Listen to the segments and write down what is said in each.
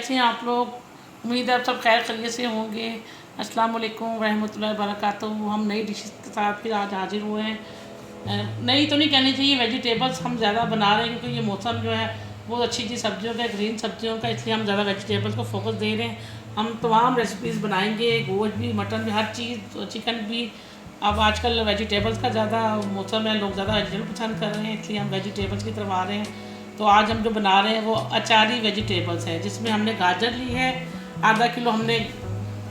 कैसे हैं आप लोग? उम्मीद है आप सब खैर खैरियत से होंगे। अस्सलाम वालेकुम रहमतुल्लाहि वबरकातुहू। हम नई डिशेस के साथ फिर आज हाजिर हुए हैं। नई तो नहीं कहनी चाहिए, वेजिटेबल्स हम ज़्यादा बना रहे हैं क्योंकि ये मौसम जो है बहुत अच्छी चीज़ सब्जियों का, ग्रीन सब्जियों का, इसलिए हम ज़्यादा वेजिटेबल्स को फोकस दे रहे हैं। हम तमाम रेसिपीज़ बनाएंगे, गोश्त भी, मटन भी, हर चीज़, चिकन भी। अब आजकल वेजिटेबल्स का ज़्यादा मौसम है, लोग ज़्यादा वेजिटेबल पसंद कर रहे हैं, इसलिए हम वेजिटेबल्स की तरफ आ रहे हैं। तो आज हम जो बना रहे हैं वो अचारी वेजिटेबल्स है, जिसमें हमने गाजर ली है, आधा किलो हमने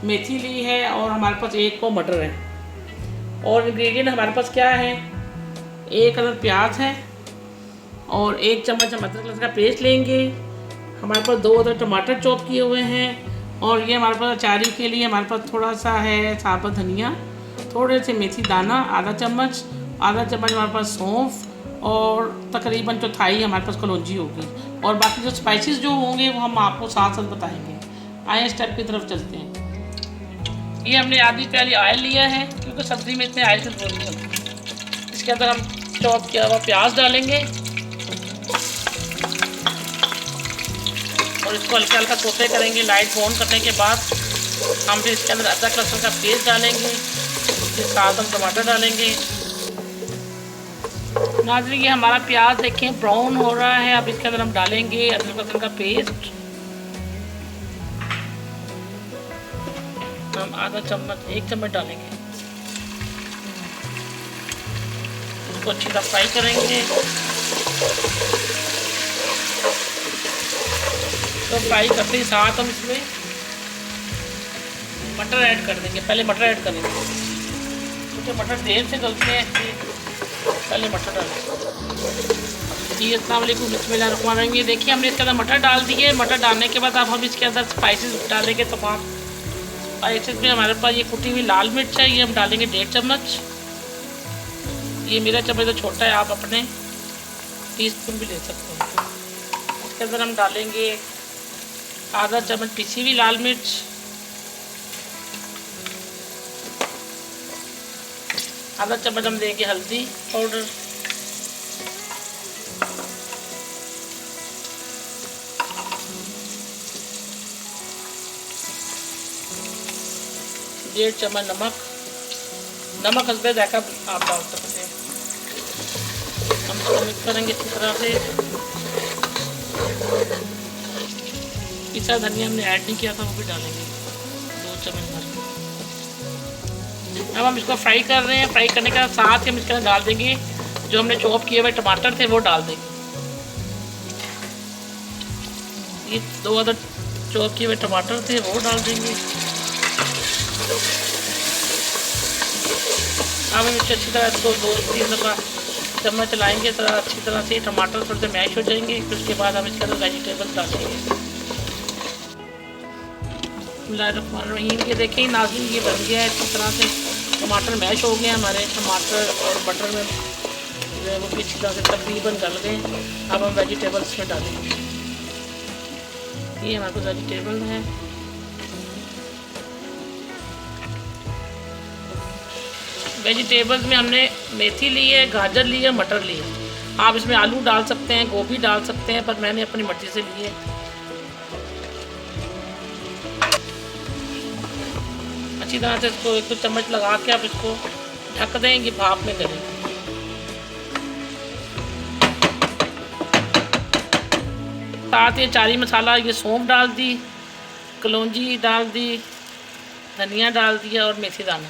मेथी ली है और हमारे पास 1 पाव मटर है। और इंग्रेडिएंट हमारे पास क्या है, 1 अदद प्याज है और 1 चम्मच हम अदरक लहसुन का पेस्ट लेंगे। हमारे पास 2 अदद टमाटर चॉप किए हुए हैं। और ये हमारे पास अचारी के लिए हमारे पास थोड़ा सा है साबुत धनिया, थोड़े से मेथी दाना आधा चम्मच हमारे पास सौंफ और तकरीबन चौथाई हमारे पास कलौंजी होगी। और बाकी जो स्पाइसेस जो होंगे वो हम आपको साथ साथ बताएंगे। आए स्टेप की तरफ चलते हैं। ये हमने आधी प्याली ऑयल लिया है क्योंकि सब्ज़ी में इतने ऑयल की जरूरत नहीं होती। इसके अंदर हम चॉप किया हुआ प्याज डालेंगे और इसको हल्का हल्का सोते करेंगे। लाइट ब्राउन करने के बाद हम फिर इसके अंदर अदरक लहसुन का पेस्ट डालेंगे, फिर साथ हम टमाटर डालेंगे। नाज़रीन, ये हमारा प्याज देखें ब्राउन हो रहा है। अब इसके अंदर हम डालेंगे अदरक लहसुन का पेस्ट। हम आधा चम्मच 1 चम्मच डालेंगे, उसको अच्छी तरह फ्राई करेंगे। तो फ्राई करते ही साथ हम इसमें मटर ऐड कर देंगे। पहले मटर ऐड करेंगे क्योंकि मटर देर से गलते हैं, पहले मटर डालें। जी अस्सलाम वालेकुम, बिस्मिल्लाहिर्रहमानिर्रहीम। ये देखिए हमने इसके अंदर मटर डाल दिए। मटर डालने के बाद अब हम इसके अंदर स्पाइसेस डालेंगे। तमाम स्पाइसेस में हमारे पास ये कुटी हुई लाल मिर्च है, ये हम डालेंगे 1.5 चम्मच। ये मेरा चम्मच तो छोटा है, आप अपने टीस्पून भी ले सकते हैं। इसके अंदर हम डालेंगे आधा चम्मच पिसी हुई लाल मिर्च, आधा चम्मच हम देंगे हल्दी पाउडर, डेढ़ चम्मच नमक हस्बे जायका आप डाल सकते हैं। हम इसको मिक्स करेंगे अच्छी तरह से। पिसा धनिया हमने ऐड नहीं किया था, वो भी डालेंगे 2 चम्मच भर। अब हम इसको फ्राई कर रहे हैं। फ्राई करने के साथ ही हम इसके अंदर डाल देंगे जो हमने चॉप किए हुए टमाटर थे, वो डाल देंगे। ये 2 अदद चॉप किए हुए टमाटर थे, वो डाल देंगे। अब हम इसको अच्छी तरह इसको 2-3 दफ़ा चम्मच चलाएँगे, तरह अच्छी तरह से टमाटर थोड़े से मैश हो जाएंगे। फिर उसके बाद हम इसके अंदर वेजिटेबल्स डालेंगे। बिस्मिल्लाहिर्रहमानिर्रहीम। ये देखें नाज़रीन, ये बन गया है इस तरह से। टमाटर मैश हो गए हमारे, टमाटर और मटर में जो है वो भी अच्छी तरह से तकरीबन गल गए। अब हम वेजिटेबल्स में डालेंगे। ये हमारे पास वेजिटेबल है। वेजिटेबल्स में हमने मेथी ली है, गाजर ली है, मटर ली है। आप इसमें आलू डाल सकते हैं, गोभी डाल सकते हैं, पर मैंने अपनी मर्जी से ली है। अच्छी तरह से इसको 1-2 चम्मच लगा के आप इसको ढक देंगे, भाप में करेंगे। साथ ये चारी मसाला, ये सौंफ डाल दी, कलौंजी डाल दी, धनिया डाल दिया और मेथी दाना।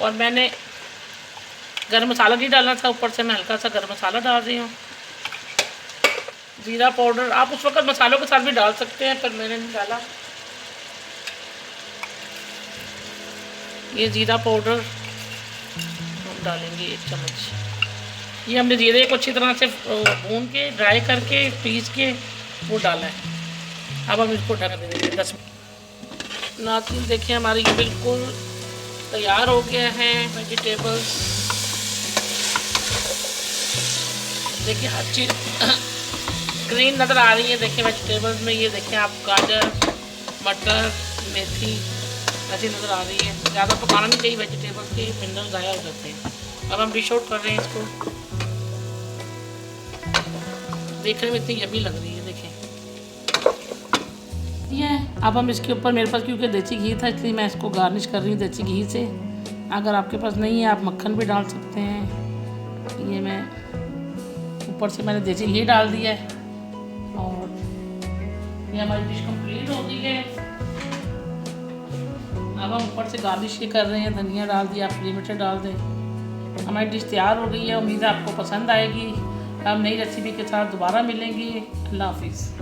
और मैंने गरम मसाला नहीं डालना था, ऊपर से मैं हल्का सा गरम मसाला डाल रही हूँ। जीरा पाउडर आप उस वक्त मसालों के साथ भी डाल सकते हैं, पर मैंने नहीं डाला। ये जीरा पाउडर हम डालेंगे 1 चम्मच। ये हमने जीरे को अच्छी तरह से भून के, ड्राई करके, पीस के वो डाला है। अब हम इसको ढक देंगे 10 मिनट। नाज़रीन देखिए हमारी ये बिल्कुल तैयार हो गया है वेजिटेबल्स। देखिए हर चीज़ ग्रीन नज़र आ रही है। देखिए वेजिटेबल्स में ये देखिए आप गाजर, मटर, मेथी ऐसी नज़र आ रही है। ज़्यादा पकाना नहीं चाहिए वेजिटेबल्स के, मिनरल ज़ाया हो जाते हैं। अब हम डिश आउट कर रहे हैं इसको। देखने में इतनी यम्मी लग रही है, देखें। ये है। अब हम इसके ऊपर, मेरे पास क्योंकि देसी घी था इसलिए मैं इसको गार्निश कर रही हूँ देसी घी से। अगर आपके पास नहीं है आप मक्खन भी डाल सकते हैं। ये मैं ऊपर से मैंने देसी घी डाल दिया है और ये हमारी डिश कंप्लीट हो गई है। अब हम ऊपर से गार्निश ये कर रहे हैं, धनिया डाल दिया, आप हरी मिर्च डाल दें। हमारी डिश तैयार हो गई है। उम्मीद है आपको पसंद आएगी। हम नई रेसिपी के साथ दोबारा मिलेंगे। अल्लाह हाफिज़।